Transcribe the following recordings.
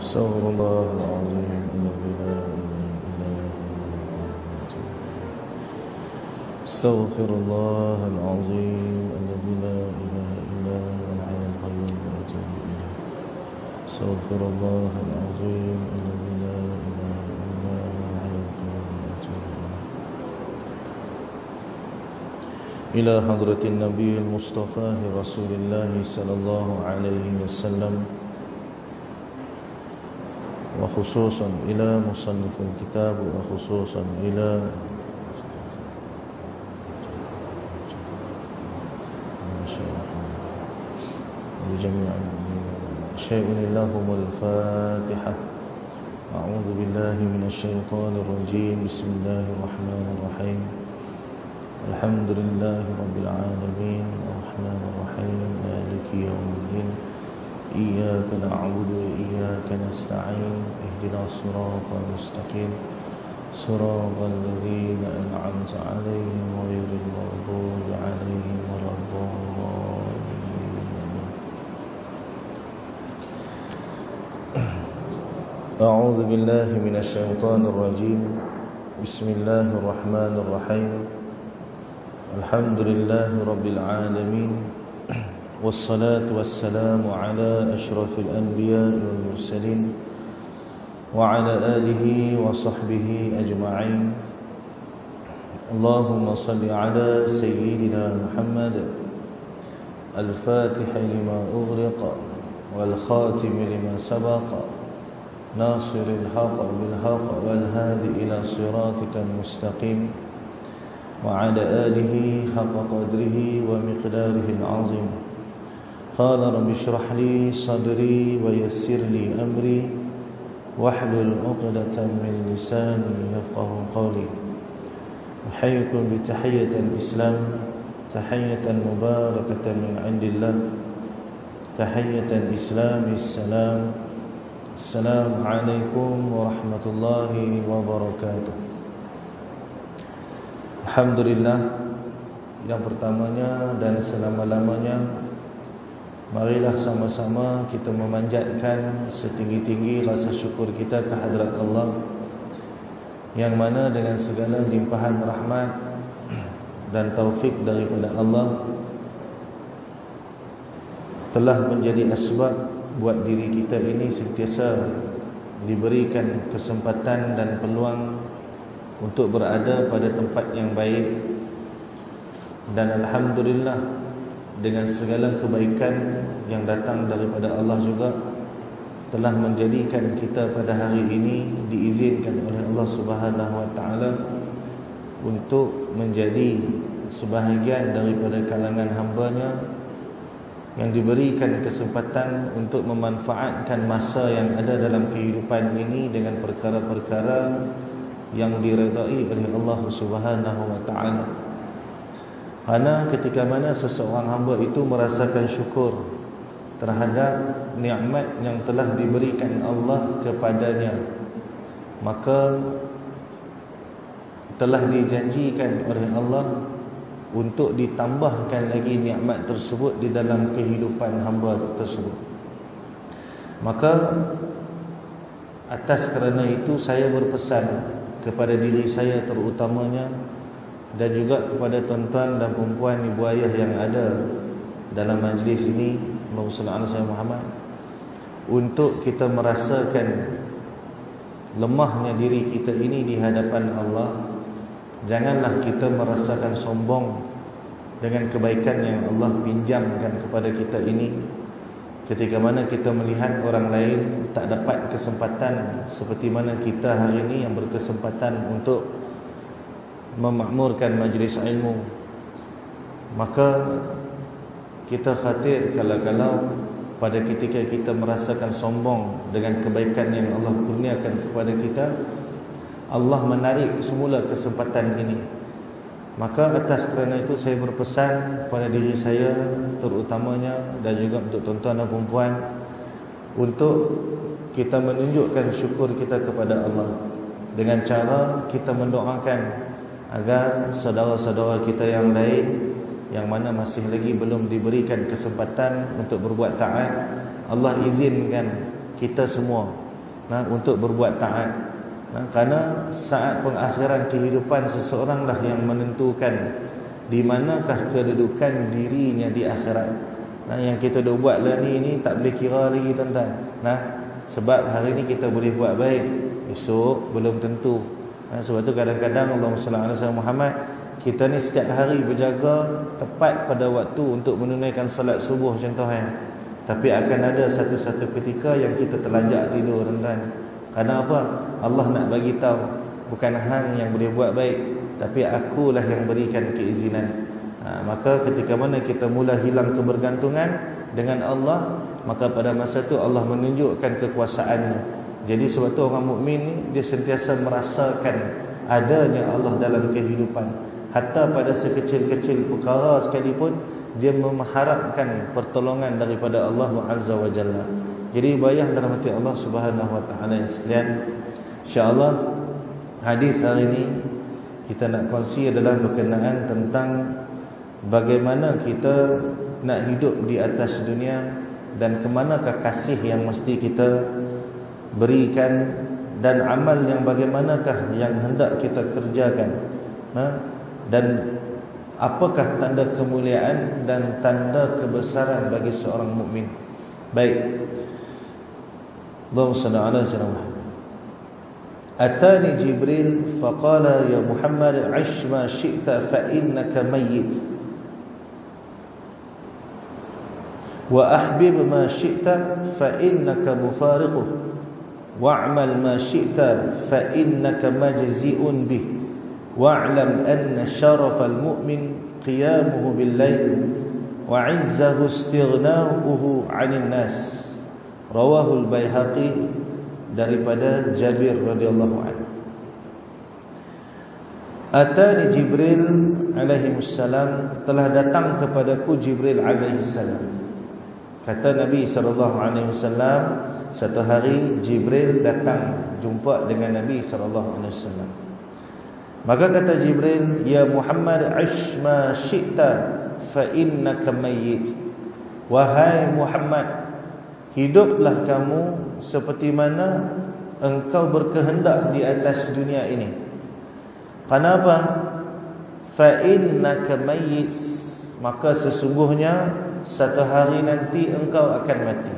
استغفر الله العظيم الذي لا إله إلا هو. استغفر الله العظيم الذي لا إله إلا هو الحي القيوم وأتوب إليه. استغفر الله العظيم الذي لا إله إلا هو الحي القيوم وأتوب إليه. إلى حضرة النبي المصطفى رسول الله صلى الله عليه وسلم، وخصوصا إلى مصنف الكتاب، وخصوصا إلى جميع شيء لهم الفاتحة. أعوذ بالله من الشيطان الرجيم. بسم الله الرحمن الرحيم. الحمد لله رب العالمين الرحمن الرحيم مالك يوم الدين إياك نعبد وإياك نستعين اهدنا الصراط المستقيم صراط الذين أنعمت عليهم غير المغضوب عليهم ولا الضالين. أعوذ بالله من الشيطان الرجيم. بسم الله الرحمن الرحيم. الحمد لله رب العالمين، والصلاة والسلام على أشرف الأنبياء والمرسلين وعلى آله وصحبه أجمعين. اللهم صل على سيدنا محمد الفاتح لما أغلق والخاتم لما سبق ناصر الحق بالحق والهادي إلى صراطك المستقيم وعلى آله حق قدره ومقداره العظيم. قال رب اشرح لي صدري ويسر لي أمري واحلل عقدة من لساني يفقه قولي. أحييكم بتحية الإسلام، تحية مباركة من عند الله، تحية الإسلام السلام. السلام عليكم ورحمة الله وبركاته. Alhamdulillah, yang pertamanya dan selama-lamanya, marilah sama-sama kita memanjatkan setinggi-tinggi rasa syukur kita ke hadrat Allah, yang mana dengan segala limpahan rahmat dan taufik daripada Allah telah menjadi asbab buat diri kita ini sentiasa diberikan kesempatan dan peluang untuk berada pada tempat yang baik. Dan alhamdulillah, dengan segala kebaikan yang datang daripada Allah juga telah menjadikan kita pada hari ini diizinkan oleh Allah Subhanahu wa taala untuk menjadi sebahagian daripada kalangan hamba-Nya yang diberikan kesempatan untuk memanfaatkan masa yang ada dalam kehidupan ini dengan perkara-perkara yang diredai oleh Allah Subhanahu wa taala. Karena ketika mana seseorang hamba itu merasakan syukur terhadap nikmat yang telah diberikan Allah kepadanya, maka telah dijanjikan oleh Allah untuk ditambahkan lagi nikmat tersebut di dalam kehidupan hamba tersebut. Maka atas kerana itu saya berpesan kepada diri saya terutamanya, dan juga kepada tuan-tuan dan perempuan, ibu ayah yang ada dalam majlis ini, Allahumma salli ala sayyidina Muhammad, untuk kita merasakan lemahnya diri kita ini di hadapan Allah. Janganlah kita merasakan sombong dengan kebaikan yang Allah pinjamkan kepada kita ini, ketika mana kita melihat orang lain tak dapat kesempatan seperti mana kita hari ini yang berkesempatan untuk memakmurkan majlis ilmu. Maka kita khawatir kalau pada ketika kita merasakan sombong dengan kebaikan yang Allah kurniakan kepada kita, Allah menarik semula kesempatan ini. Maka atas kerana itu saya berpesan pada diri saya terutamanya, dan juga untuk tuan-tuan dan perempuan, untuk kita menunjukkan syukur kita kepada Allah dengan cara kita mendoakan agar saudara-saudara kita yang lain yang mana masih lagi belum diberikan kesempatan untuk berbuat taat, Allah izinkan kita semua untuk berbuat taat. Kerana saat pengakhiran kehidupan seseorang lah yang menentukan di manakah kedudukan dirinya di akhirat. Yang kita dah buat lah ni tak boleh kira lagi tuan-tuan. Sebab hari ni kita boleh buat baik, esok belum tentu. Sebab tu kadang-kadang Allahumma salli ala sayyidina Muhammad, kita ni setiap hari berjaga tepat pada waktu untuk menunaikan solat subuh contohnya. Tapi akan ada satu-satu ketika yang kita terlajak tidur tuan-tuan. Kerana apa? Allah nak bagi tahu, bukan hang yang boleh buat baik, tapi akulah yang berikan keizinan. Maka ketika mana kita mula hilang kebergantungan dengan Allah, maka pada masa itu Allah menunjukkan kekuasaannya. Jadi sebab tu orang mukmin ni dia sentiasa merasakan adanya Allah dalam kehidupan. Hatta pada sekecil-kecil perkara sekalipun dia mengharapkan pertolongan daripada Allah Azza wa Jalla. Jadi bayah dalam hati Allah Subhanahu wa taala yang sekalian, insya-Allah hadis hari ini kita nak kongsi adalah berkenaan tentang bagaimana kita nak hidup di atas dunia dan ke manakah kasih yang mesti kita berikan dan amal yang bagaimanakah yang hendak kita kerjakan. Dan apakah tanda kemuliaan dan tanda kebesaran bagi seorang mukmin. Baik. Allahumma salli ala sayyidina Muhammad. Atani Jibril faqala ya Muhammad 'ish ma syi'ta fa innaka mayyit wa ahbib ma syi'ta fa innaka mufariquh wa'mal ma syi'ta fa innaka majzi'un bih wa'lam anna syarafal mu'min qiyamuhu bil lail wa 'izzahu istighna'uhu 'anil nas. Rawahul Baihaqi daripada Jabir radhiyallahu anhu. Atani Jibril alaihi salam, telah datang kepadaku Jibril alaihi salam. Kata Nabi sallallahu alaihi wasallam, satu hari Jibril datang jumpa dengan Nabi sallallahu alaihi wasallam. Maka kata Jibril, ya Muhammad, 'ish ma syi'ta fa innaka mayyit. Wahai Muhammad, hiduplah kamu seperti mana engkau berkehendak di atas dunia ini. Kenapa? Fa innaka mayyit, maka sesungguhnya satu hari nanti engkau akan mati.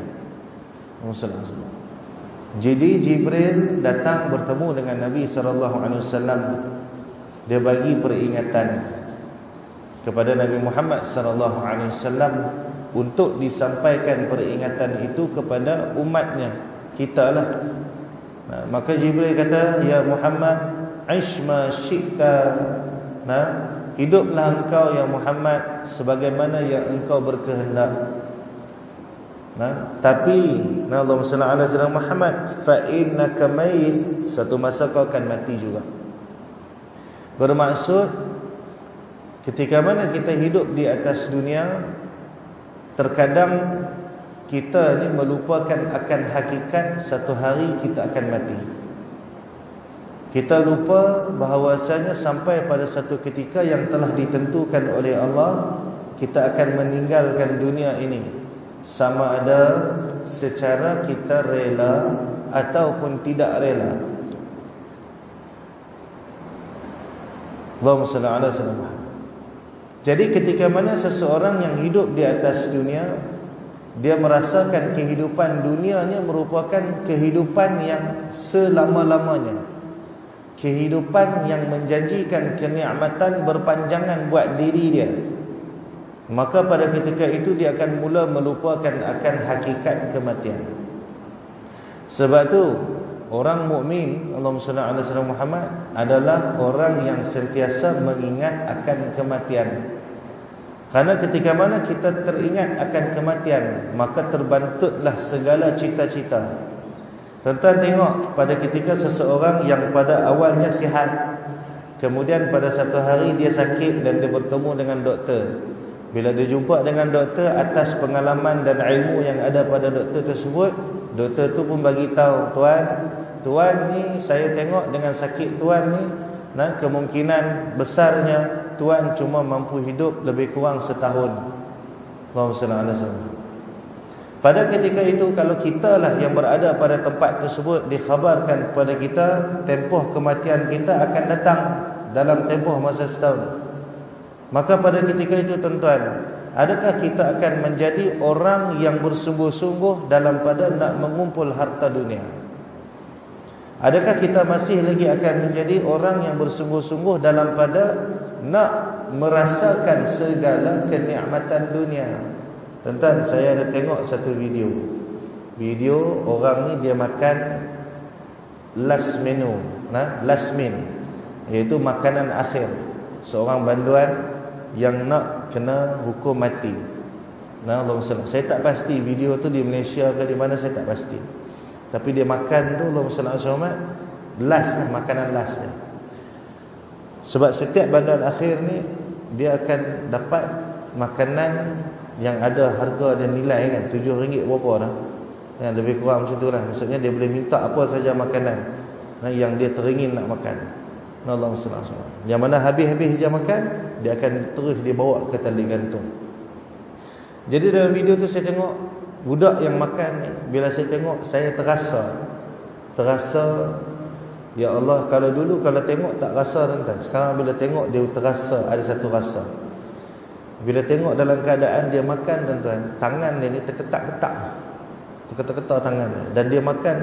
Jadi Jibril datang bertemu dengan Nabi sallallahu alaihi wasallam. Dia bagi peringatan kepada Nabi Muhammad sallallahu alaihi wasallam untuk disampaikan peringatan itu kepada umatnya, kita lah. Maka Jibril kata, ya Muhammad, 'ish ma syi'ta. Hiduplah engkau ya Muhammad sebagaimana yang engkau berkehendak. Tapi Allahumma salli ala sayyidina Muhammad, fa innaka mayyit, satu masa kau akan mati juga. Bermaksud ketika mana kita hidup di atas dunia, terkadang kita ni melupakan akan hakikat satu hari kita akan mati. Kita lupa bahawasanya sampai pada satu ketika yang telah ditentukan oleh Allah, kita akan meninggalkan dunia ini, sama ada secara kita rela ataupun tidak rela. Allahumma salli ala sayyidina Muhammad. Jadi ketika mana seseorang yang hidup di atas dunia, dia merasakan kehidupan dunianya merupakan kehidupan yang selama-lamanya, kehidupan yang menjanjikan kenikmatan berpanjangan buat diri dia, maka pada ketika itu dia akan mula melupakan akan hakikat kematian. Sebab tu orang mukmin, Allahumma salli ala sayyidina Muhammad, adalah orang yang sentiasa mengingat akan kematian. Karena ketika mana kita teringat akan kematian, maka terbantutlah segala cita-cita. Tuan-tuan tengok pada ketika seseorang yang pada awalnya sihat, kemudian pada satu hari dia sakit dan dia bertemu dengan doktor. Bila dia jumpa dengan doktor, atas pengalaman dan ilmu yang ada pada doktor tersebut, doktor tu pun bagi tahu, tuan ni saya tengok dengan sakit tuan ni, kemungkinan besarnya tuan cuma mampu hidup lebih kurang setahun. Allahumma salli ala sayyidina. Pada ketika itu, kalau kita lah yang berada pada tempat tersebut, dikhabarkan kepada kita tempoh kematian kita akan datang dalam tempoh masa setahun, maka pada ketika itu tuan-tuan, adakah kita akan menjadi orang yang bersungguh-sungguh dalam pada nak mengumpul harta dunia? Adakah kita masih lagi akan menjadi orang yang bersungguh-sungguh dalam pada nak merasakan segala kenikmatan dunia? Tuan-tuan, saya ada tengok satu video orang ni dia makan last meal, iaitu makanan akhir. Seorang banduan yang nak kena hukum mati. Allahumma salli. Saya tak pasti video tu di Malaysia ke di mana, saya tak pasti. Tapi dia makan tu, Allahumma salli, last lah, makanan last dia. Sebab setiap banduan akhir ni dia akan dapat makanan yang ada harga dan nilai kan, RM7 berapa dah, lebih kurang macam tu lah. Maksudnya dia boleh minta apa saja makanan yang dia teringin nak makan. Allahumma salli. Yang mana habis-habis dia makan, dia akan terus dibawa ke tali gantung. Jadi dalam video tu saya tengok budak yang makan ni, bila saya tengok, saya terasa ya Allah, kalau dulu kalau tengok tak rasa tuan-tuan, sekarang bila tengok dia terasa, ada satu rasa. Bila tengok dalam keadaan dia makan tuan-tuan, tangan dia ni terketak-ketak tangan dia, dan dia makan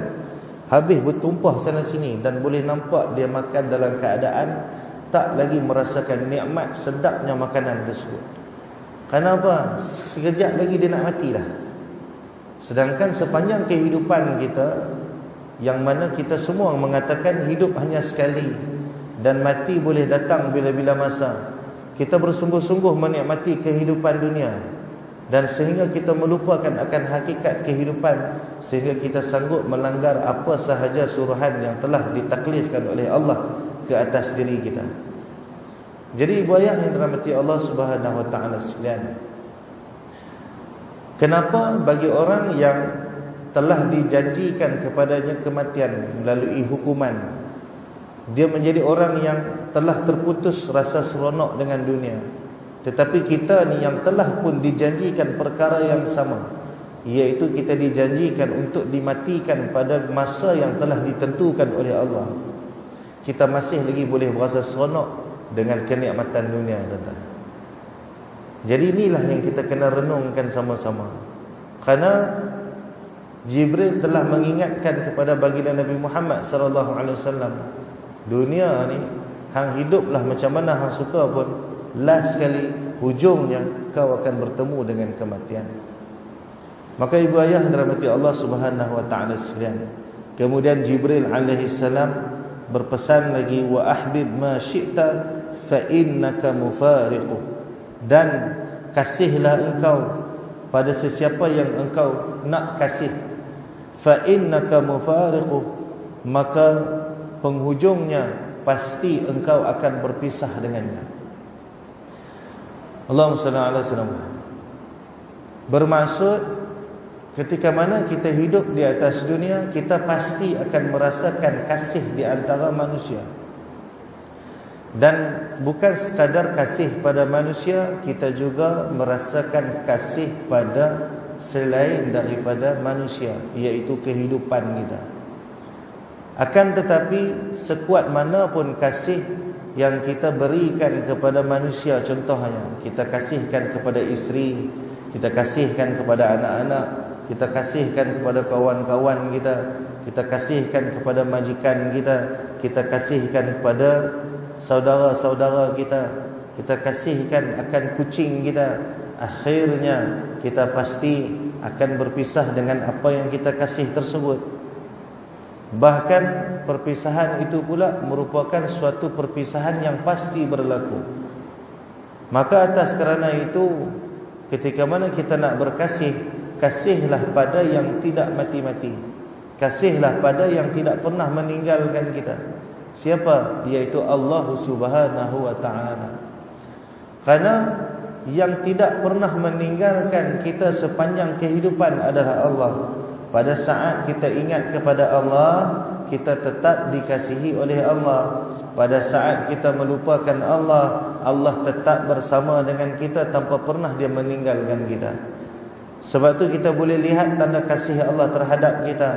habis bertumpah sana sini, dan boleh nampak dia makan dalam keadaan tak lagi merasakan nikmat sedapnya makanan tersebut. Kenapa? Sekejap lagi dia nak mati dah. Sedangkan sepanjang kehidupan kita, yang mana kita semua mengatakan hidup hanya sekali dan mati boleh datang bila-bila masa, kita bersungguh-sungguh menikmati kehidupan dunia, dan sehingga kita melupakan akan hakikat kehidupan, sehingga kita sanggup melanggar apa sahaja suruhan yang telah ditaklifkan oleh Allah ke atas diri kita. Jadi ibu ayah yang dirahmati Allah Subhanahu wa taala sekalian, kenapa bagi orang yang telah dijanjikan kepadanya kematian melalui hukuman, dia menjadi orang yang telah terputus rasa seronok dengan dunia, tetapi kita ni yang telah pun dijanjikan perkara yang sama, iaitu kita dijanjikan untuk dimatikan pada masa yang telah ditentukan oleh Allah, kita masih lagi boleh berasa seronok dengan kenikmatan dunia, tuan-tuan. Jadi inilah yang kita kena renungkan sama-sama. Kerana Jibril telah mengingatkan kepada baginda Nabi Muhammad sallallahu alaihi wasallam, dunia ni hang hiduplah macam mana hang suka pun, last sekali hujungnya kau akan bertemu dengan kematian. Maka ibu ayah dirahmati Allah Subhanahu wa taala sekalian, kemudian Jibril alaihi salam berpesan lagi, wa ahbib ma syi'ta fa innaka mufariqu, dan kasihlah engkau pada sesiapa yang engkau nak kasih, fa innaka mufariqu, maka penghujungnya pasti engkau akan berpisah dengannya. Allahumma salli ala sayyidina. Bermaksud ketika mana kita hidup di atas dunia, kita pasti akan merasakan kasih di antara manusia. Dan bukan sekadar kasih pada manusia, kita juga merasakan kasih pada selain daripada manusia, iaitu kehidupan kita. Akan tetapi sekuat mana pun kasih yang kita berikan kepada manusia, contohnya kita kasihkan kepada isteri, kita kasihkan kepada anak-anak, kita kasihkan kepada kawan-kawan kita, kita kasihkan kepada majikan kita, kita kasihkan kepada saudara-saudara kita, kita kasihkan akan kucing kita, akhirnya kita pasti akan berpisah dengan apa yang kita kasih tersebut. Bahkan perpisahan itu pula merupakan suatu perpisahan yang pasti berlaku. Maka atas kerana itu, ketika mana kita nak berkasih, kasihlah pada yang tidak mati-mati, kasihlah pada yang tidak pernah meninggalkan kita. Siapa? Iaitu Allah Subhanahu wa ta'ala. Karena yang tidak pernah meninggalkan kita sepanjang kehidupan adalah Allah. Pada saat kita ingat kepada Allah, kita tetap dikasihi oleh Allah. Pada saat kita melupakan Allah, Allah tetap bersama dengan kita tanpa pernah dia meninggalkan kita. Sebab tu kita boleh lihat tanda kasih Allah terhadap kita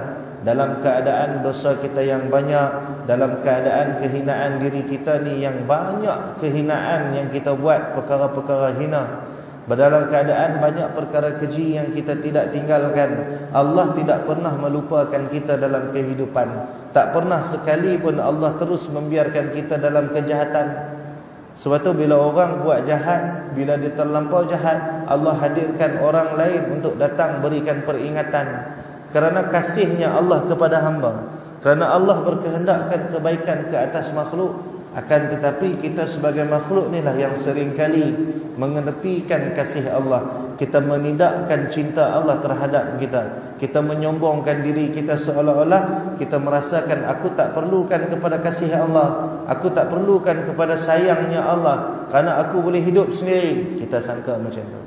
dalam keadaan dosa kita yang banyak, dalam keadaan kehinaan diri kita ni yang banyak, kehinaan yang kita buat, perkara-perkara hina, dalam keadaan banyak perkara keji yang kita tidak tinggalkan. Allah tidak pernah melupakan kita dalam kehidupan. Tak pernah sekali pun Allah terus membiarkan kita dalam kejahatan. Sebab tu bila orang buat jahat, bila dia terlampau jahat, Allah hadirkan orang lain untuk datang berikan peringatan. Kerana kasihnya Allah kepada hamba, kerana Allah berkehendakkan kebaikan ke atas makhluk. Akan tetapi kita sebagai makhluk inilah yang seringkali mengetepikan kasih Allah. Kita menidakkan cinta Allah terhadap kita. Kita menyombongkan diri kita seolah-olah kita merasakan aku tak perlukan kepada kasih Allah, aku tak perlukan kepada sayangnya Allah, kerana aku boleh hidup sendiri. Kita sangka macam tu.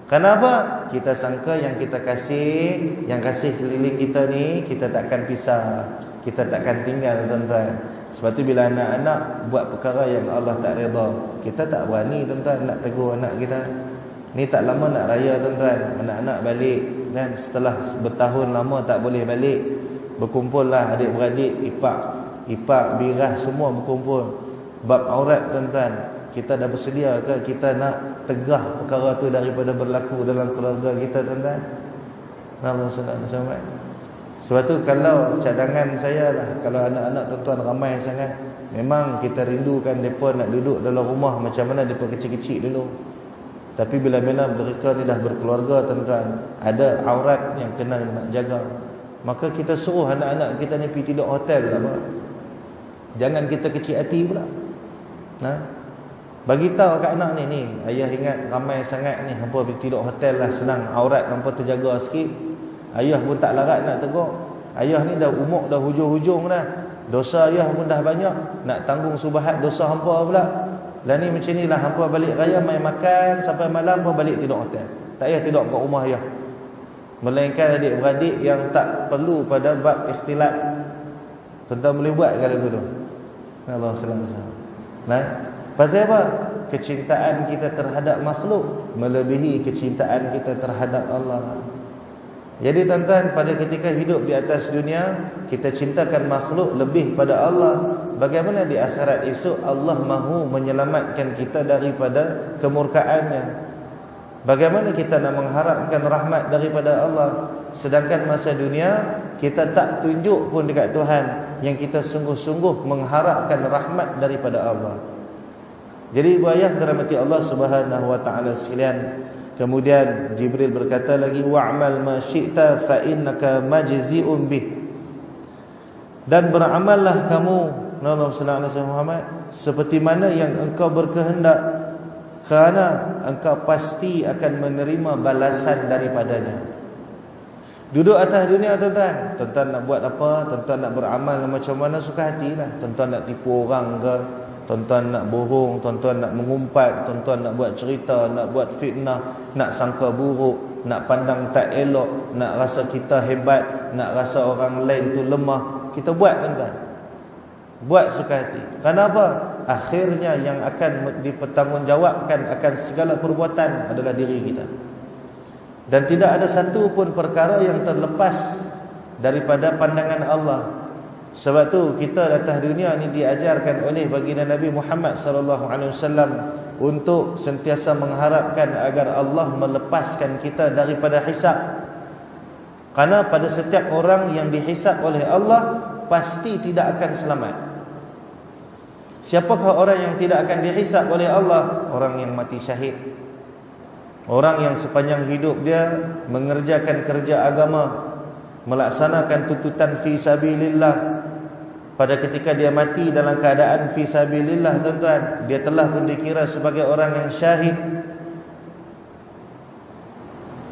Kenapa? Kita sangka yang kita kasih, yang kasih keliling kita ni, kita takkan pisah, kita takkan tinggal, tuan-tuan. Sebab tu bila anak-anak buat perkara yang Allah tak redha, kita tak berani, tuan-tuan, nak tegur anak kita. Ni tak lama nak raya, tuan-tuan, anak-anak balik kan, setelah bertahun lama tak boleh balik. Berkumpullah adik-beradik, ipak, birah semua berkumpul. Bab aurat, tuan-tuan, kita dah bersedia ke kita nak tegah perkara tu daripada berlaku dalam keluarga kita, tuan-tuan? Allah SWT. Sebab tu kalau cadangan saya lah, kalau anak-anak tuan-tuan ramai sangat, memang kita rindukan mereka nak duduk dalam rumah macam mana mereka kecil-kecil dulu. Tapi bila mana mereka ni dah berkeluarga, tuan-tuan, ada aurat yang kena nak jaga, maka kita suruh anak-anak kita ni pergi tidur hotel lah. Jangan kita kecil hati pula. Bagi tahu kat anak ni, ayah ingat ramai sangat ni, hampa pergi tidur hotel lah, senang, aurat hampa terjaga sikit. Ayah pun tak larat nak tegur. Ayah ni dah umur dah hujung-hujung dah, dosa ayah pun dah banyak, nak tanggung subahat dosa hampa pula. Lah ni macam ni lah, hampa balik raya main makan sampai malam pun balik tidur hotel. Tak payah tidur kat rumah ayah. Melainkan adik-beradik yang tak perlu pada bab ikhtilat, tuan-tuan boleh buat ke lagu tu? Allah SWT. Nah, pasal apa? Kecintaan kita terhadap makhluk melebihi kecintaan kita terhadap Allah. Jadi tuan-tuan, pada ketika hidup di atas dunia, kita cintakan makhluk lebih pada Allah. Bagaimana di akhirat esok Allah mahu menyelamatkan kita daripada kemurkaannya? Bagaimana kita nak mengharapkan rahmat daripada Allah, sedangkan masa dunia kita tak tunjuk pun dekat Tuhan yang kita sungguh-sungguh mengharapkan rahmat daripada Allah. Jadi ibu ayah dirahmati Allah Subhanahu wa taala sekalian, kemudian Jibril berkata lagi, wa'mal ma syi'ta fa innaka majzi'un bih. Dan beramallah kamu, Nabi sallallahu alaihi wasallam Muhammad, seperti mana yang engkau berkehendak, kerana engkau pasti akan menerima balasan daripadanya. Duduk atas dunia, tuan-tuan, tuan-tuan nak buat apa? Tuan-tuan nak beramal macam mana suka hatilah. Tuan-tuan nak tipu orang ke, tuan-tuan nak bohong, tuan-tuan nak mengumpat, tuan-tuan nak buat cerita, nak buat fitnah, nak sangka buruk, nak pandang tak elok, nak rasa kita hebat, nak rasa orang lain tu lemah, kita buat, tuan-tuan. Buat suka hati. Kenapa? Akhirnya yang akan dipertanggungjawabkan akan segala perbuatan adalah diri kita. Dan tidak ada satu pun perkara yang terlepas daripada pandangan Allah. Sebab tu kita atas dunia ni diajarkan oleh baginda Nabi Muhammad sallallahu alaihi wasallam untuk sentiasa mengharapkan agar Allah melepaskan kita daripada hisab. Karena pada setiap orang yang dihisab oleh Allah pasti tidak akan selamat. Siapakah orang yang tidak akan dihisab oleh Allah? Orang yang mati syahid. Orang yang sepanjang hidup dia mengerjakan kerja agama, melaksanakan tuntutan fi sabilillah. Pada ketika dia mati dalam keadaan fi sabilillah, tuan-tuan, dia telah pun dikira sebagai orang yang syahid.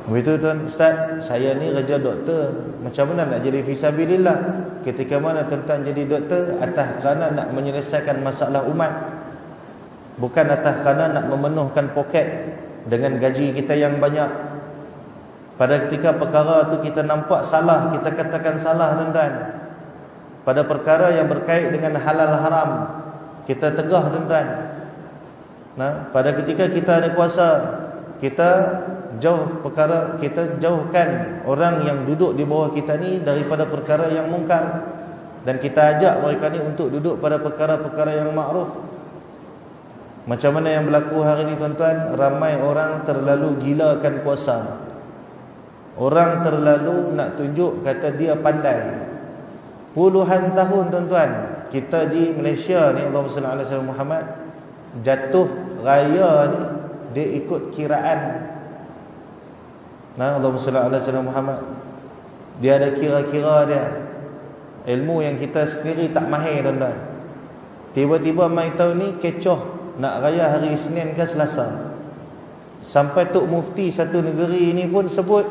Begitu tuan Ustaz, saya ni kerja doktor, macam mana nak jadi fi sabilillah? Ketika mana tuan-tuan jadi doktor atas kerana nak menyelesaikan masalah umat, bukan atas kerana nak memenuhkan poket dengan gaji kita yang banyak. Pada ketika perkara tu kita nampak salah, kita katakan salah, tuan-tuan. Pada perkara yang berkait dengan halal haram, kita tegah, tuan-tuan. Pada ketika kita ada kuasa, kita kita jauhkan orang yang duduk di bawah kita ni daripada perkara yang mungkar, dan kita ajak mereka ni untuk duduk pada perkara-perkara yang ma'ruf. Macam mana yang berlaku hari ni tuan-tuan, ramai orang terlalu gilakan puasa. Orang terlalu nak tunjuk kata dia pandai. Puluhan tahun tuan-tuan, kita di Malaysia ni, Allahumma salli ala sayyidina Muhammad, jatuh raya ni dia ikut kiraan. Allahumma salli ala sayyidina Muhammad. Dia ada kira-kira dia. Ilmu yang kita sendiri tak mahir tuan-tuan. Tiba-tiba mai tahun ni kecoh nak raya hari Isnin ke Selasa. Sampai Tok Mufti satu negeri ni pun sebut,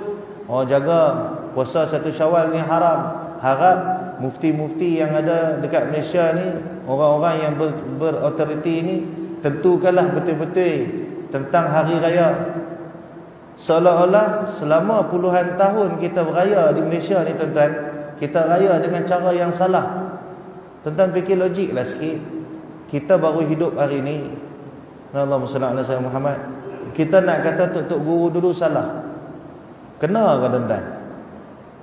jaga puasa 1 Syawal ni haram. Harap mufti-mufti yang ada dekat Malaysia ni, orang-orang yang berautoriti ni, tentukanlah betul-betul tentang hari raya. Seolah-olah selama puluhan tahun kita beraya di Malaysia ni tuan-tuan, kita raya dengan cara yang salah. Tuan-tuan fikir logiklah sikit. Kita baru hidup hari ni. Allahumma salli ala sayyidina Muhammad. Kita nak kata tok guru dulu salah. Kena ke tuan-tuan?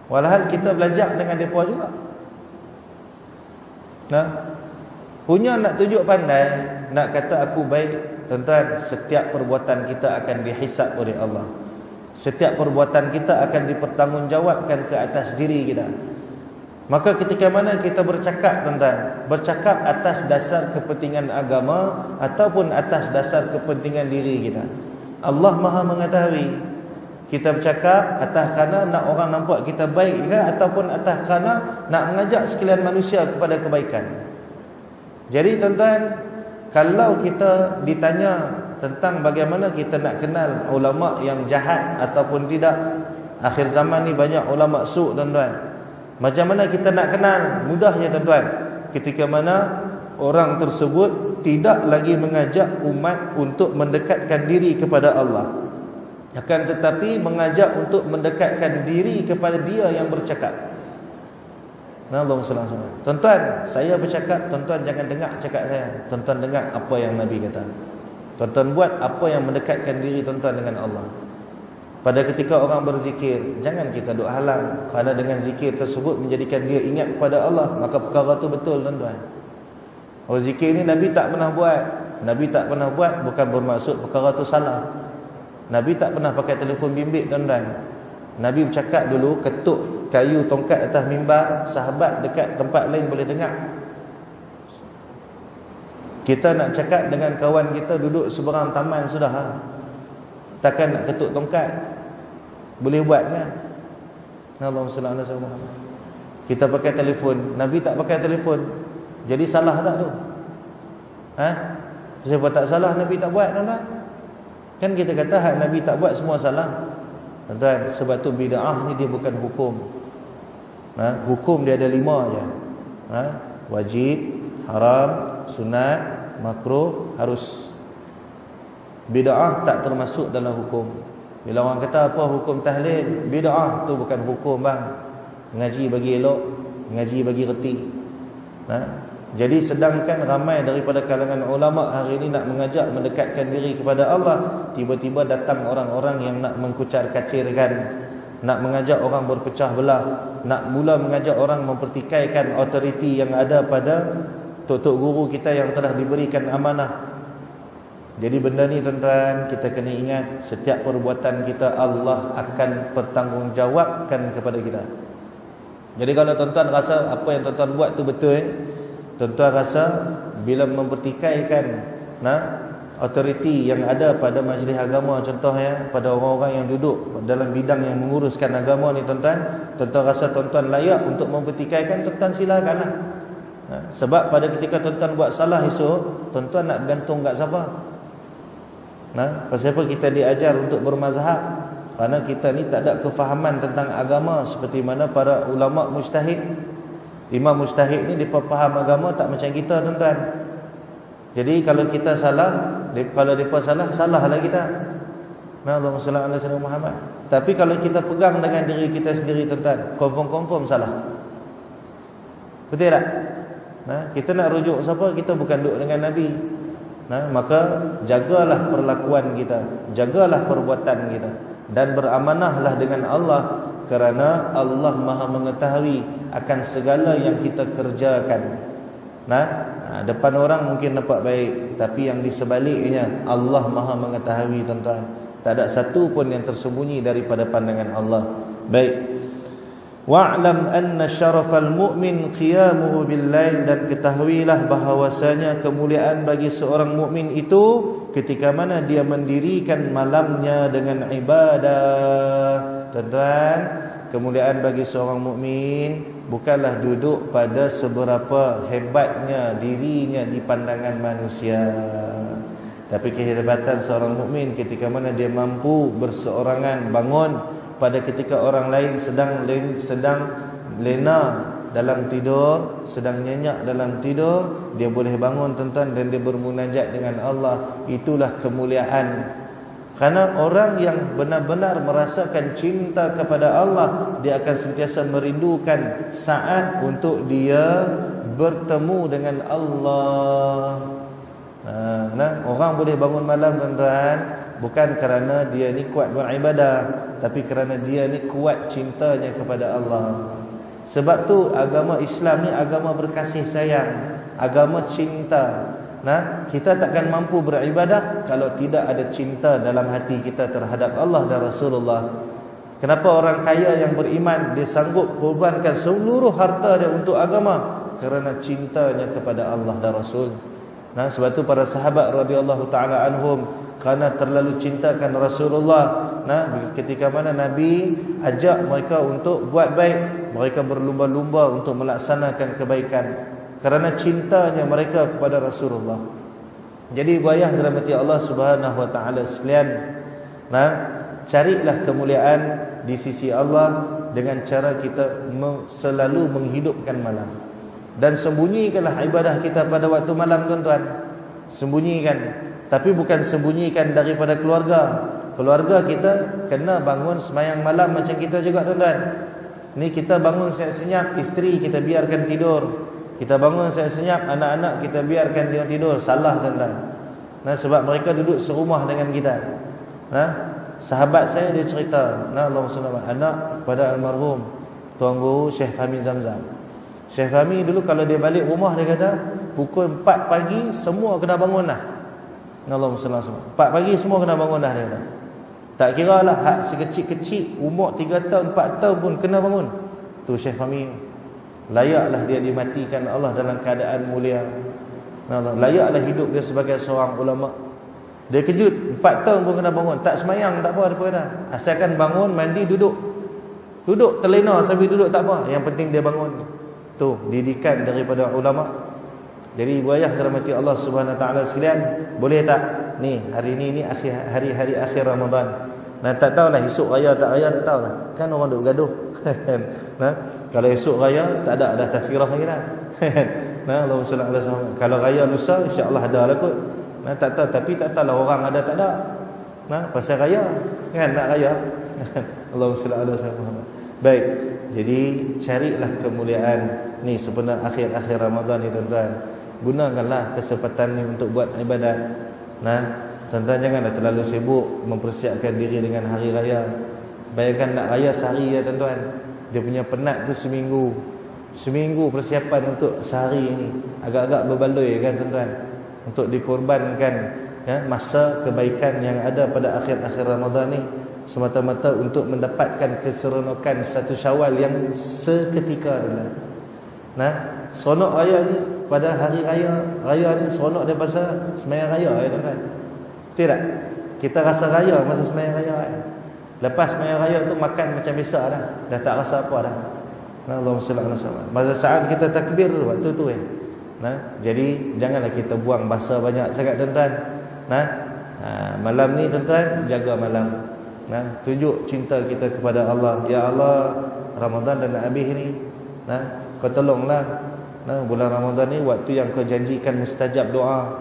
Walhal kita belajar dengan mereka juga. Punya nak tunjuk pandai, nak kata aku baik. Tuan-tuan, setiap perbuatan kita akan dihisap oleh Allah. Setiap perbuatan kita akan dipertanggungjawabkan ke atas diri kita. Maka ketika mana kita bercakap tuan-tuan, bercakap atas dasar kepentingan agama ataupun atas dasar kepentingan diri kita, Allah Maha mengetahui. Kita bercakap atas kerana nak orang nampak kita baik ke, ataupun atas kerana nak mengajak sekalian manusia kepada kebaikan. Jadi tuan-tuan, kalau kita ditanya tentang bagaimana kita nak kenal ulama yang jahat ataupun tidak, akhir zaman ni banyak ulama su' tuan-tuan. Macam mana kita nak kenal? Mudahnya tuan-tuan, ketika mana orang tersebut tidak lagi mengajak umat untuk mendekatkan diri kepada Allah, akan tetapi mengajak untuk mendekatkan diri kepada dia yang bercakap. Allahumma salli alaihi wasallam. Tuan-tuan, saya bercakap, tuan-tuan jangan dengar cakap saya. Tuan-tuan dengar apa yang Nabi kata. Tuan-tuan buat apa yang mendekatkan diri tuan-tuan dengan Allah. Pada ketika orang berzikir, jangan kita duk halang, kerana dengan zikir tersebut menjadikan dia ingat kepada Allah, maka perkara tu betul tuan-tuan. Zikir ni Nabi tak pernah buat. Nabi tak pernah buat bukan bermaksud perkara tu salah. Nabi tak pernah pakai telefon bimbit tuan-tuan. Nabi bercakap dulu, ketuk kayu tongkat atas mimbar, sahabat dekat tempat lain boleh dengar. Kita nak cakap dengan kawan kita duduk seberang taman sudah, takkan nak ketuk tongkat? Boleh buat kan? Allahumma salli ala sayyidina Muhammad. Kita pakai telefon, Nabi tak pakai telefon. Jadi salah tak tu? Siapa tak salah Nabi tak buat tuan-tuan? Kan kita kata hak Nabi tak buat semua salah. Tuan-tuan, sebab tu bid'ah ni dia bukan hukum. Hukum dia ada 5 je. Wajib, haram, sunat, makruh, harus. Bid'ah tak termasuk dalam hukum. Bila orang kata apa hukum tahlil, bid'ah tu bukan hukum bang. Ngaji bagi elok, ngaji bagi reti. Jadi sedangkan ramai daripada kalangan ulama hari ini nak mengajak mendekatkan diri kepada Allah, tiba-tiba datang orang-orang yang nak mengkucar-kacirkan, nak mengajak orang berpecah belah, nak mula mengajak orang mempertikaikan autoriti yang ada pada tok-tok guru kita yang telah diberikan amanah. Jadi benda ni tuan-tuan, kita kena ingat, setiap perbuatan kita Allah akan bertanggungjawabkan kepada kita. Jadi kalau tuan-tuan rasa apa yang tuan-tuan buat tu betul, tuan-tuan rasa bila mempertikaikan autoriti yang ada pada majlis agama, contohnya pada orang-orang yang duduk dalam bidang yang menguruskan agama ni tuan-tuan, tuan-tuan rasa tuan-tuan layak untuk mempertikaikan, tuan-tuan silakanlah. Sebab pada ketika tuan-tuan buat salah esok, tuan-tuan nak bergantung kat siapa? Pasal apa kita diajar untuk bermazhab? Kerana kita ni tak ada kefahaman tentang agama seperti mana para ulama mujtahid. Imam mujtahid ni dia faham agama tak macam kita tuan-tuan. Jadi kalau kita salah, kalau mereka salah, salahlah kita. Allahumma salli ala sayyidina Muhammad. Tapi kalau kita pegang dengan diri kita sendiri tuan-tuan, confirm salah. Betul tak? Kita nak rujuk siapa? Kita bukan duduk dengan Nabi. Maka jagalah perlakuan kita, jagalah perbuatan kita. dan beramanahlah dengan Allah, kerana Allah Maha mengetahui akan segala yang kita kerjakan. Depan orang mungkin nampak baik, tapi yang di sebaliknya Allah Maha mengetahui, tuan-tuan. Tak ada satu pun yang tersembunyi daripada pandangan Allah. Baik. Wa'lam anna syarafal mu'min qiyamuhu bil-lail, dan ketahuilah bahawasanya kemuliaan bagi seorang mukmin itu ketika mana dia mendirikan malamnya dengan ibadah. Tuan-tuan, kemuliaan bagi seorang mukmin bukanlah duduk pada seberapa hebatnya dirinya di pandangan manusia, tapi kehebatan seorang mukmin ketika mana dia mampu berseorangan bangun pada ketika orang lain sedang lena dalam tidur, sedang nyenyak dalam tidur, dia boleh bangun, tuan-tuan, dan dia bermunajat dengan Allah. Itulah kemuliaan. Karena orang yang benar-benar merasakan cinta kepada Allah, dia akan sentiasa merindukan saat untuk dia bertemu dengan Allah. Orang boleh bangun malam, tuan-tuan, bukan kerana dia ni kuat beribadah, tapi kerana dia ni kuat cintanya kepada Allah. Sebab tu agama Islam ni agama berkasih sayang, agama cinta. Kita takkan mampu beribadah kalau tidak ada cinta dalam hati kita terhadap Allah dan Rasulullah. Kenapa orang kaya yang beriman dia sanggup korbankan seluruh harta dia untuk agama? Kerana cintanya kepada Allah dan Rasul. Sebab tu para sahabat radhiyallahu taala anhum, kerana terlalu cintakan Rasulullah, ketika mana Nabi ajak mereka untuk buat baik, mereka berlumba-lumba untuk melaksanakan kebaikan kerana cintanya mereka kepada Rasulullah. Jadi bayang dalam hati Allah Subhanahu wa taala sekalian, carilah kemuliaan di sisi Allah dengan cara kita selalu menghidupkan malam. Dan sembunyikanlah ibadah kita pada waktu malam, tuan-tuan. Sembunyikan. Tapi bukan sembunyikan daripada keluarga. Keluarga kita kena bangun semayang malam macam kita juga, tuan-tuan. Ni kita bangun senyap-senyap, isteri kita biarkan tidur. Kita bangun senyap-senyap, anak-anak kita biarkan dia tidur. Salah, tuan-tuan. Sebab mereka duduk serumah dengan kita. Sahabat saya dia cerita, Allahumma salli ala anak pada almarhum Tuan Guru Syekh Fahmi Zamzam. Syekh Fahmi dulu kalau dia balik rumah, dia kata pukul 4 pagi semua kena bangun dah. Allahumma salli ala 4 pagi semua kena bangun dah, dia kata. Tak kira lah hak sekecil-kecil, umur 3 tahun 4 tahun pun kena bangun. Tu Syekh Fahmi. Layaklah dia dimatikan Allah dalam keadaan mulia. Layaklah hidup dia sebagai seorang ulama. Dia kejut 4 tahun pun kena bangun. Tak semayang tak apa, dia kata. Asalkan bangun, mandi, duduk. Duduk terlena sambil duduk tak apa, yang penting dia bangun. Tu didikan daripada ulama. Jadi buayah dirahmati Allah Subhanahu wa taala sekalian, boleh tak ni hari ni hari-hari akhir Ramadan, tak tahulah esok raya tak raya, tak tahulah, kan orang duk bergaduh. Kalau esok raya tak ada tazkirah lagi dah. Allahumma salli ala Muhammad. Kalau raya lusa insya-Allah ada lah kot. Tak tahu, tapi tak tahulah orang ada tak ada. Pasal raya kan, nak raya. Allahumma salli ala Muhammad. Baik, jadi carilah kemuliaan ni sebenarnya akhir-akhir Ramadan ni, tuan-tuan. Gunakanlah kesempatan ni untuk buat ibadat. Tuan-tuan janganlah terlalu sibuk mempersiapkan diri dengan hari raya. Bayangkan nak raya sehari ya, tuan-tuan. Dia punya penat tu seminggu. Seminggu persiapan untuk sehari ini. Agak-agak berbaloi kan, tuan-tuan. Untuk dikorbankan masa kebaikan yang ada pada akhir-akhir Ramadan ni semata-mata untuk mendapatkan keseronokan satu Syawal yang seketika, tuan-tuan. Seronok raya ni pada hari raya ni seronok daripada sembahyang raya, ya, tuan-tuan. Tidak? Kita rasa raya masa sembahyang raya. Lepas sembahyang raya tu makan macam biasa dah tak rasa apa dah. Allahumma salli ala Muhammad. Masa saat kita takbir waktu tu jadi janganlah kita buang masa banyak sangat, tuan-tuan. Malam ni, tuan-tuan, jaga malam. Tunjuk cinta kita kepada Allah. Ya Allah, Ramadan dah nak habis ni. Kau tolonglah. Bulan Ramadan ni waktu yang kau janjikan mustajab doa.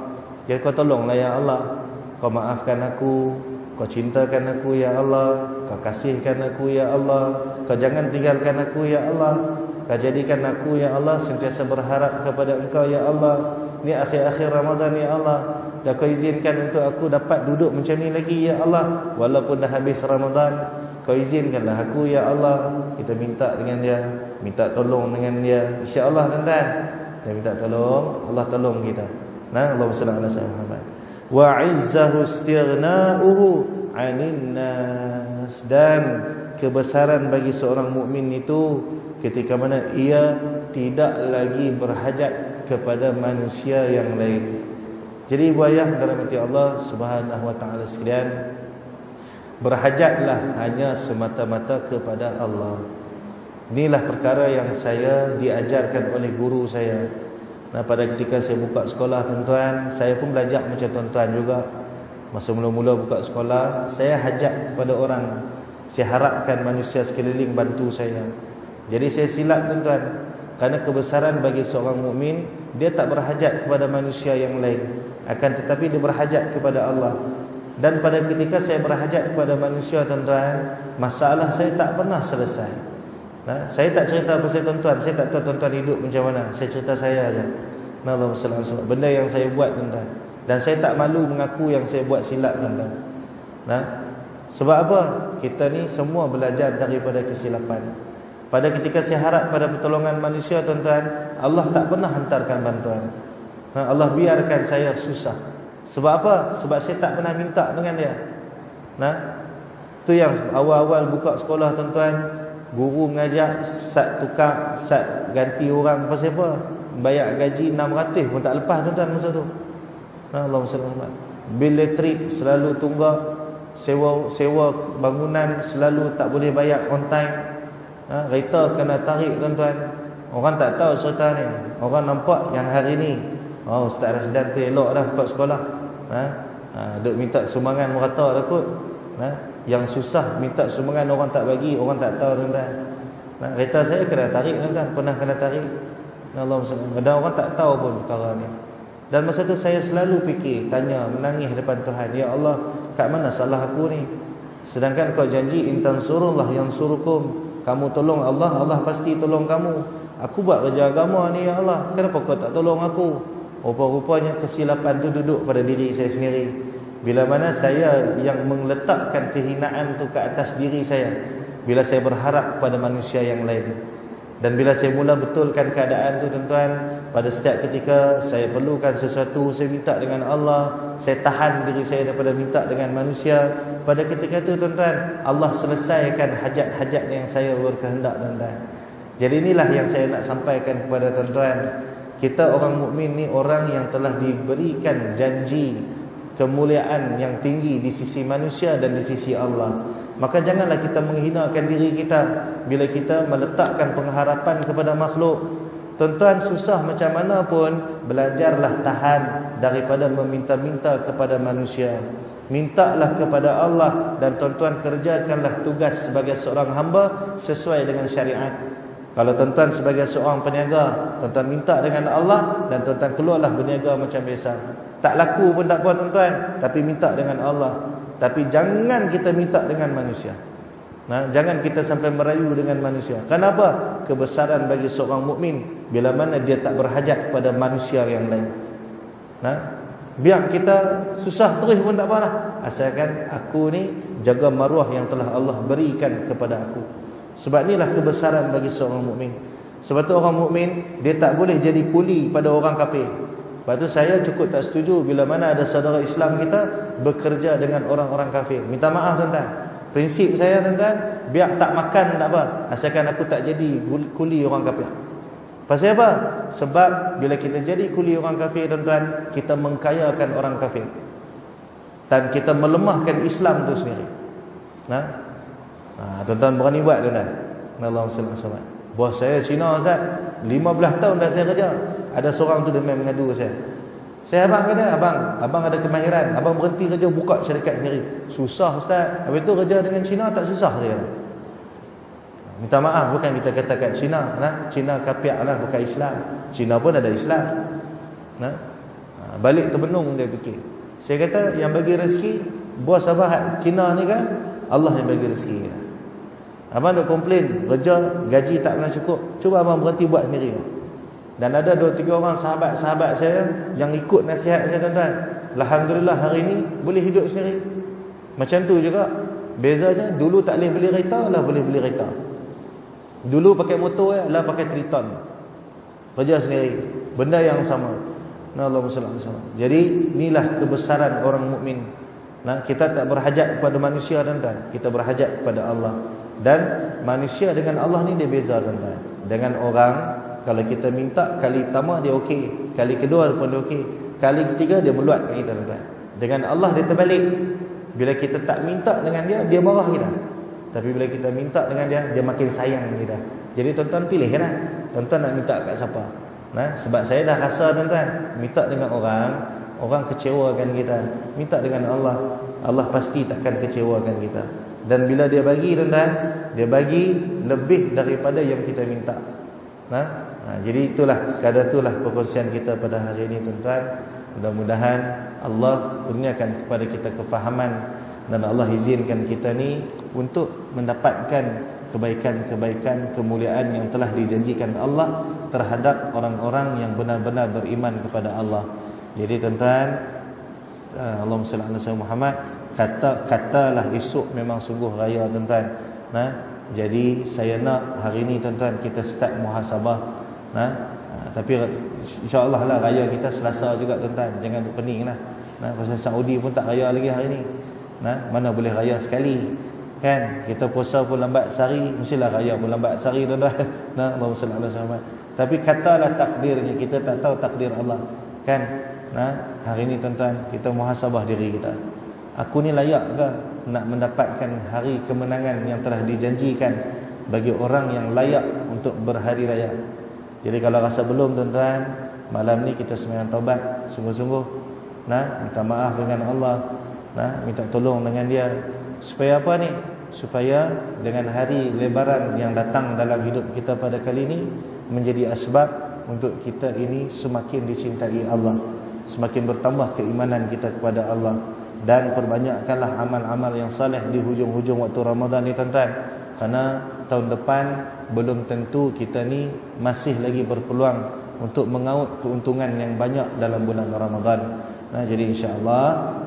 Jadi kau tolonglah ya Allah. Kau maafkan aku, kau cintakan aku ya Allah, kau kasihkan aku ya Allah, kau jangan tinggalkan aku ya Allah, kau jadikan aku ya Allah sentiasa berharap kepada engkau ya Allah. Ni akhir-akhir Ramadan ya Allah. dah kau izinkan untuk aku dapat duduk macam ni lagi ya Allah, walaupun dah habis Ramadan, kau izinkanlah aku ya Allah. Kita minta dengan dia, minta tolong dengan dia, insya-Allah tuan-tuan. Kita minta tolong, Allah tolong kita. Nah, Allahumma salli ala sayyidina Muhammad. Wa 'izzahu istighna'uhu 'anil nas, dan kebesaran bagi seorang mukmin itu ketika mana ia tidak lagi berhajat kepada manusia yang lain. Jadi buayah dirahmati Allah Subhanahu wa taala sekalian, berhajatlah hanya semata-mata kepada Allah. Inilah perkara yang saya diajarkan oleh guru saya. Nah, pada ketika saya buka sekolah tuan-tuan, saya pun belajar macam tuan-tuan juga. Masa mula-mula buka sekolah, saya hajat kepada orang. Saya harapkan manusia sekeliling bantu saya. Jadi saya silap tuan-tuan. Kerana kebesaran bagi seorang mukmin, dia tak berhajat kepada manusia yang lain, akan tetapi dia berhajat kepada Allah. Dan pada ketika saya berhajat kepada manusia tuan-tuan, masalah saya tak pernah selesai. Nah, saya tak cerita pasal tuan-tuan, saya tak tahu tuan-tuan hidup macam mana. Saya cerita saya aja. Allahumma salli alaihi wasallam. Benda yang saya buat tuan-tuan, dan saya tak malu mengaku yang saya buat silap tuan-tuan. Nah, sebab apa? Kita ni semua belajar daripada kesilapan. Pada ketika saya harap pada pertolongan manusia tuan-tuan, Allah tak pernah hantarkan bantuan. Allah biarkan saya susah. Sebab apa? Sebab saya tak pernah minta dengan dia. Nah, tu yang awal-awal buka sekolah tuan-tuan, guru mengajar sat tukar, sat ganti orang pasal apa? Bayar gaji 600 pun tak lepas tuan-tuan masa tu. Allahumma salli alaihi wasallam. Bil elektrik selalu tunggak, sewa bangunan selalu tak boleh bayar on time. Kereta kena tarik tuan-tuan. Orang tak tahu cerita ni. Orang nampak yang hari ni, oh, Ustaz Rasdan tu elok dah buka sekolah. Duk minta sumbangan merata dah kot. Yang susah minta sumbangan orang tak bagi, orang tak tahu tuan-tuan. Kereta saya kena tarik tuan-tuan, pernah kena tarik. Allahumma. Dan orang tak tahu pun perkara ni. Dan masa tu saya selalu fikir, tanya, menangis depan Tuhan, ya Allah, kat mana salah aku ni? Sedangkan kau janji intan surullah yang surukum, kamu tolong Allah, Allah pasti tolong kamu. Aku buat kerja agama ni ya Allah, kenapa kau tak tolong aku? Rupa-rupanya kesilapan tu duduk pada diri saya sendiri. Bila mana saya yang meletakkan kehinaan tu ke atas diri saya, bila saya berharap kepada manusia yang lain. Dan bila saya mula betulkan keadaan tu tuan-tuan, pada setiap ketika saya perlukan sesuatu, saya minta dengan Allah, saya tahan diri saya daripada minta dengan manusia. Pada ketika itu tuan-tuan, Allah selesaikan hajat-hajat yang saya berkehendak tuan-tuan. Jadi inilah yang saya nak sampaikan kepada tuan-tuan. Kita orang mukmin ni orang yang telah diberikan janji kemuliaan yang tinggi di sisi manusia dan di sisi Allah. Maka janganlah kita menghinakan diri kita bila kita meletakkan pengharapan kepada makhluk. Tuan-tuan, susah macam mana pun, belajarlah tahan daripada meminta-minta kepada manusia. Mintalah kepada Allah, dan tuan-tuan kerjakanlah tugas sebagai seorang hamba sesuai dengan syariat. Kalau tuan-tuan sebagai seorang peniaga, tuan-tuan minta dengan Allah, dan tuan-tuan keluarlah berniaga macam biasa. Tak laku pun tak apa tuan-tuan, tapi minta dengan Allah. Tapi jangan kita minta dengan manusia. Jangan kita sampai merayu dengan manusia. Kenapa? Kebesaran bagi seorang mukmin bila mana dia tak berhajat kepada manusia yang lain. Biar kita susah terus pun tak apalah, asalkan aku ni jaga maruah yang telah Allah berikan kepada aku. Sebab inilah kebesaran bagi seorang mukmin. Sebab tu orang mukmin dia tak boleh jadi kuli pada orang kafir. Sebab tu saya cukup tak setuju bila mana ada saudara Islam kita bekerja dengan orang-orang kafir. Minta maaf tuan-tuan. Prinsip saya tuan-tuan, biar tak makan tak apa, asalkan aku tak jadi kuli orang kafir. Pasal apa? Sebab bila kita jadi kuli orang kafir tuan-tuan, kita mengkayakan orang kafir, dan kita melemahkan Islam tu sendiri. Tuan-tuan berani buat tuan-tuan. Allahumma salli alaihi wasallam. Bos saya Cina Ustaz, 15 tahun dah saya kerja. Ada seorang tu dia main mengadu saya. Saya abang kata, abang ada kemahiran, abang berhenti kerja buka syarikat sendiri. Susah Ustaz. Habis tu kerja dengan Cina tak susah saya kata. Minta maaf, bukan kita kata kat Cina, Cina kafir lah, bukan Islam. Cina pun ada Islam. Balik terbenung dia fikir. Saya kata yang bagi rezeki bos abang Cina ni kan Allah yang bagi rezeki. Abang duk komplain kerja gaji tak pernah cukup. Cuba abang berhenti buat sendiri. Dan ada 2-3 orang sahabat-sahabat saya yang ikut nasihat saya tuan-tuan. Alhamdulillah hari ni boleh hidup sendiri. Macam tu juga bezanya, dulu tak boleh beli kereta, lah boleh beli kereta. Dulu pakai motor lah pakai Triton, kerja sendiri, benda yang sama. Allahumma salli alaihi wasallam. Jadi inilah kebesaran orang mukmin. Nah, kita tak berhajat kepada manusia tuan-tuan, kita berhajat kepada Allah. Dan manusia dengan Allah ni dia beza tuan-tuan. Dengan orang, kalau kita minta kali pertama dia okey, kali kedua pun dia okey, kali ketiga dia meluat kat kita tuan-tuan. Dengan Allah dia terbalik. Bila kita tak minta dengan dia, dia marah kita. Tapi bila kita minta dengan dia, dia makin sayang kita. Jadi tuan-tuan pilihlah, tuan-tuan nak minta kat siapa. Nah, sebab saya dah rasa tuan-tuan, minta dengan orang kecewakan kita. Minta dengan Allah, Allah pasti takkan kecewakan kita. Dan bila dia bagi tuan-tuan, dia bagi lebih daripada yang kita minta. Jadi itulah, sekadar itulah perkongsian kita pada hari ini tuan-tuan. Mudah-mudahan Allah kurniakan kepada kita kefahaman, dan Allah izinkan kita ni untuk mendapatkan kebaikan-kebaikan, kemuliaan yang telah dijanjikan Allah terhadap orang-orang yang benar-benar beriman kepada Allah. Jadi tuan-tuan, Allahumma salli ala Muhammad, katalah esok memang sungguh raya tuan-tuan. Jadi saya nak hari ni tuan-tuan kita start muhasabah. Tapi insya-Allah lah raya kita Selasa juga tuan-tuan. Jangan duk pening lah. Pasal Saudi pun tak raya lagi hari ni. Mana boleh raya sekali. Kan? Kita puasa pun lambat sehari, mestilah raya pun lambat sehari tuan-tuan. Allahumma salli ala Muhammad. Tapi katalah takdirnya, kita tak tahu takdir Allah. Kan? Hari ni tuan-tuan kita muhasabah diri kita. Aku ni layak ke nak mendapatkan hari kemenangan yang telah dijanjikan bagi orang yang layak untuk berhari raya? Jadi kalau rasa belum tuan-tuan, malam ni kita sembahyang taubat sungguh-sungguh. Minta maaf dengan Allah, minta tolong dengan dia. Supaya apa ni? Supaya dengan hari lebaran yang datang dalam hidup kita pada kali ini menjadi asbab untuk kita ini semakin dicintai Allah, semakin bertambah keimanan kita kepada Allah. Dan perbanyakkanlah amal-amal yang saleh di hujung-hujung waktu Ramadan ni tuan-tuan. Kerana tahun depan belum tentu kita ni masih lagi berpeluang untuk mengaut keuntungan yang banyak dalam bulan Ramadan. Jadi insya-Allah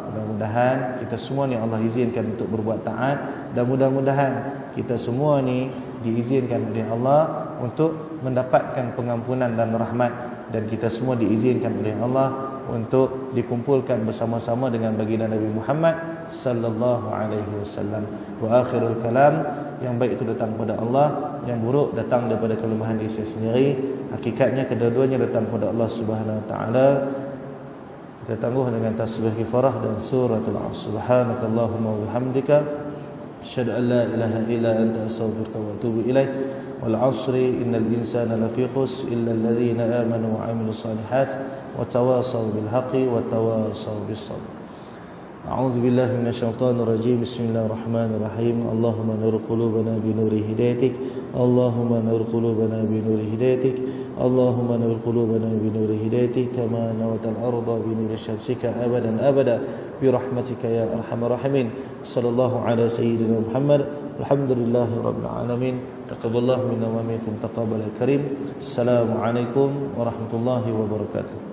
mudah-mudahan kita semua ni Allah izinkan untuk berbuat taat, dan mudah-mudahan kita semua ni diizinkan oleh Allah untuk mendapatkan pengampunan dan rahmat, dan kita semua diizinkan oleh Allah untuk dikumpulkan bersama-sama dengan baginda Nabi Muhammad sallallahu alaihi wasallam. Wa akhirul kalam, yang baik itu datang pada Allah, yang buruk datang daripada kelemahan diri sendiri. Hakikatnya kedua-duanya datang pada Allah Subhanahu wa taala. Kita tangguh dengan tasbih kifarah dan suratul Asr. Subhanakallahumma wa bihamdika asyhadu an la ilaha illa anta astaghfiruka wa atubu ilaik. Wal 'asri innal insana lafi khusr illa alladhina amanu wa 'amilus solihat wa tawasaw bil haqqi wa tawasaw bis sabr. A'udzu billahi minasyaitonir rajim. Bismillahirrahmanirrahim. Allahumma nur qulubana bi nuri hidayatik. Allahumma nur qulubana bi nuri hidayatik. Allahumma nur qulubana bi nuri hidayatik kama nawatal arda bi nuri syamsika abadan abada bi rahmatika ya arhamar rahimin. Sallallahu ala sayyidina Muhammad. Alhamdulillahi rabbil alamin. Taqabbalallahu minna wa minkum taqabbal karim. Assalamualaikum warahmatullahi wabarakatuh.